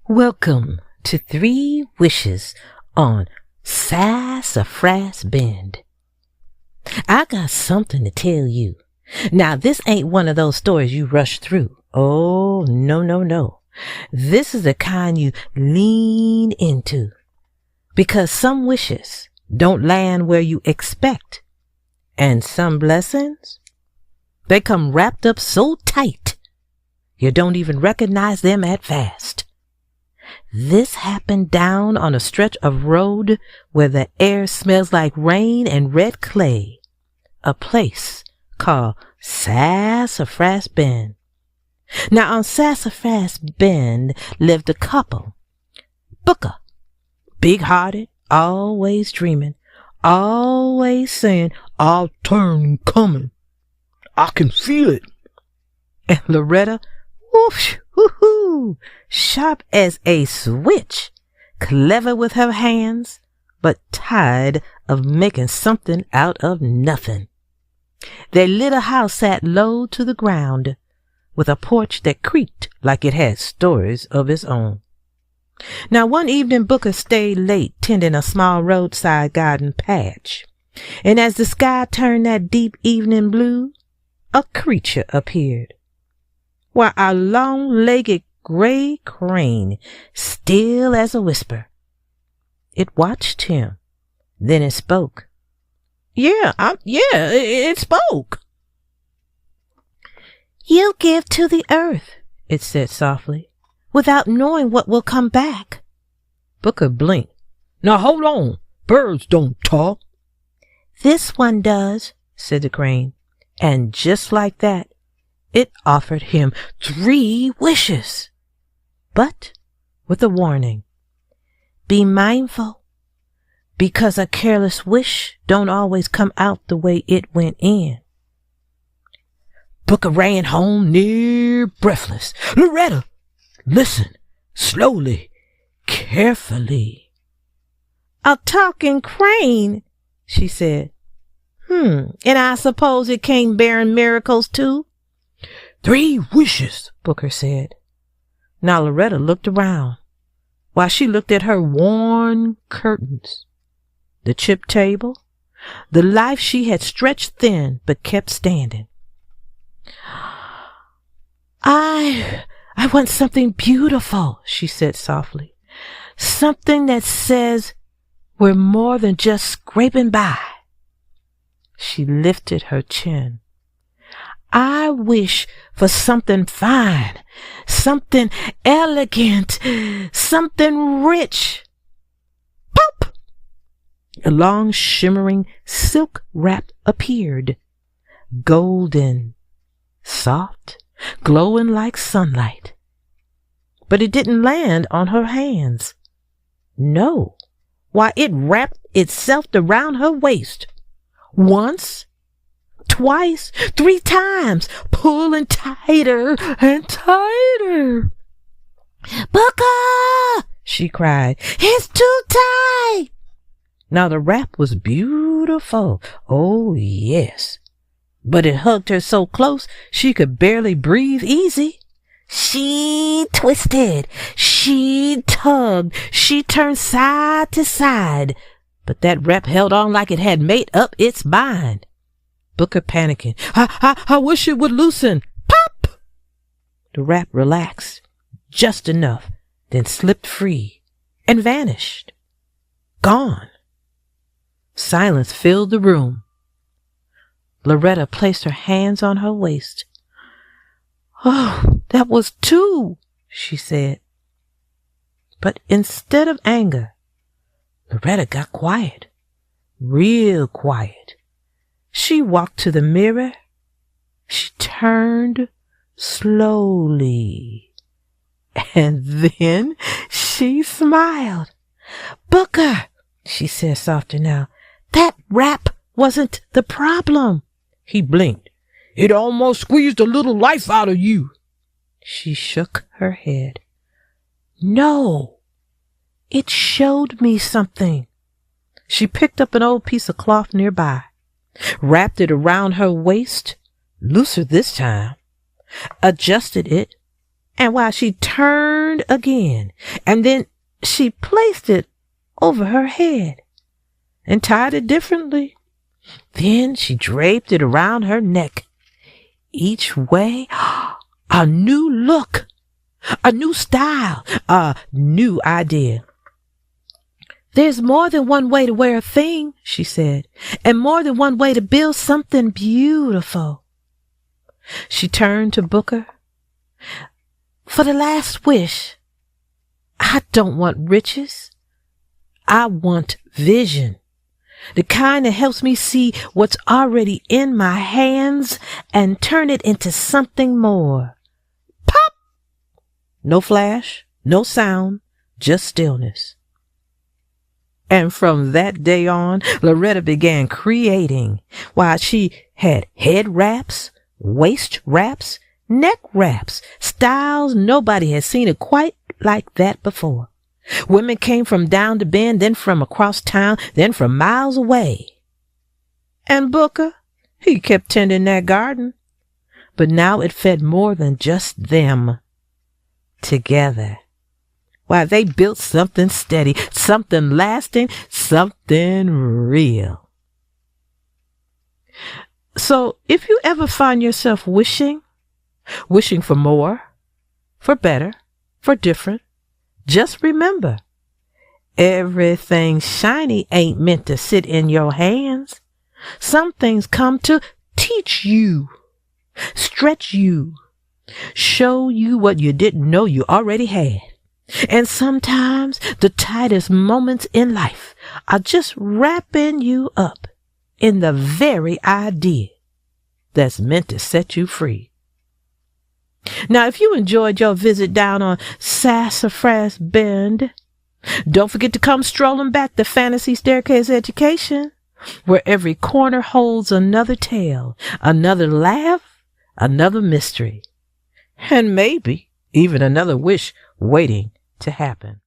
Welcome to 3 Wishes on Sassafras Bend. I got something to tell you. Now, this ain't one of those stories you rush through. Oh, no. This is the kind you lean into. Because some wishes don't land where you expect. And some blessings, they come wrapped up so tight, you don't even recognize them at first. This happened down on a stretch of road where the air smells like rain and red clay, a place called Sassafras Bend. Now, on Sassafras Bend lived a couple. Booker, big-hearted, always dreaming, always saying, "I'll turn coming. I can feel it." And Loretta, whoosh, whoo-hoo, sharp as a switch, clever with her hands, but tired of making something out of nothing. Their little house sat low to the ground, with a porch that creaked like it had stories of its own. Now, one evening Booker stayed late tending a small roadside garden patch, and as the sky turned that deep evening blue, a creature appeared. Why, a long-legged gray crane, still as a whisper. It watched him. Then it spoke. It spoke. "You give to the earth," it said softly, "without knowing what will come back." Booker blinked. "Now hold on. Birds don't talk." "This one does," said the crane. And just like that, it offered him 3 wishes. But with a warning. Be mindful, because a careless wish don't always come out the way it went in. Booker ran home near breathless. "Loretta, listen, slowly, carefully." "A talking crane," she said. And I suppose it came bearing miracles too?" 3 wishes, Booker said. Now Loretta looked around, while she looked at her worn curtains, the chipped table, the life she had stretched thin but kept standing. I want something beautiful," she said softly. "Something that says we're more than just scraping by." She lifted her chin. "I wish for something fine, something elegant, something rich." Pop! A long shimmering silk wrap appeared, golden, soft, glowing like sunlight. But it didn't land on her hands. No, why, it wrapped itself around her waist. Once, twice, 3 times, pulling tighter and tighter. "Booker!" she cried. "It's too tight!" Now the wrap was beautiful. Oh, yes. But it hugged her so close she could barely breathe easy. She twisted, she tugged, she turned side to side, but that wrap held on like it had made up its mind. Booker panicking. I wish it would loosen." Pop! The wrap relaxed just enough, then slipped free and vanished. Gone. Silence filled the room. Loretta placed her hands on her waist. "Oh, that was 2, she said. But instead of anger, Loretta got quiet, real quiet. She walked to the mirror. She turned slowly. And then she smiled. "Booker," she said softer now, "that wrap wasn't the problem." He blinked. "It almost squeezed a little life out of you." She shook her head. "No, it showed me something." She picked up an old piece of cloth nearby, wrapped it around her waist, looser this time, adjusted it, And while she turned again, and then she placed it over her head and tied it differently. Then she draped it around her neck. Each way, a new look, a new style, a new idea. There's more than one way to wear a thing, she said, and more than one way to build something beautiful. She turned to Booker. For the last wish, I don't want riches. I want vision. The kind that helps me see what's already in my hands and turn it into something more. Pop! No flash, no sound, just stillness. And from that day on, Loretta began creating. While she had head wraps, waist wraps, neck wraps, styles nobody had seen it quite like that before. Women came from down the bend, then from across town, then from miles away. And Booker, he kept tending that garden. But now it fed more than just them. Together. Why, they built something steady, something lasting, something real. So if you ever find yourself wishing for more, for better, for different, just remember, everything shiny ain't meant to sit in your hands. Some things come to teach you, stretch you, show you what you didn't know you already had. And sometimes the tightest moments in life are just wrapping you up in the very idea that's meant to set you free. Now, if you enjoyed your visit down on Sassafras Bend, don't forget to come strolling back the Fantasy Staircase Education, where every corner holds another tale, another laugh, another mystery, and maybe even another wish waiting to happen.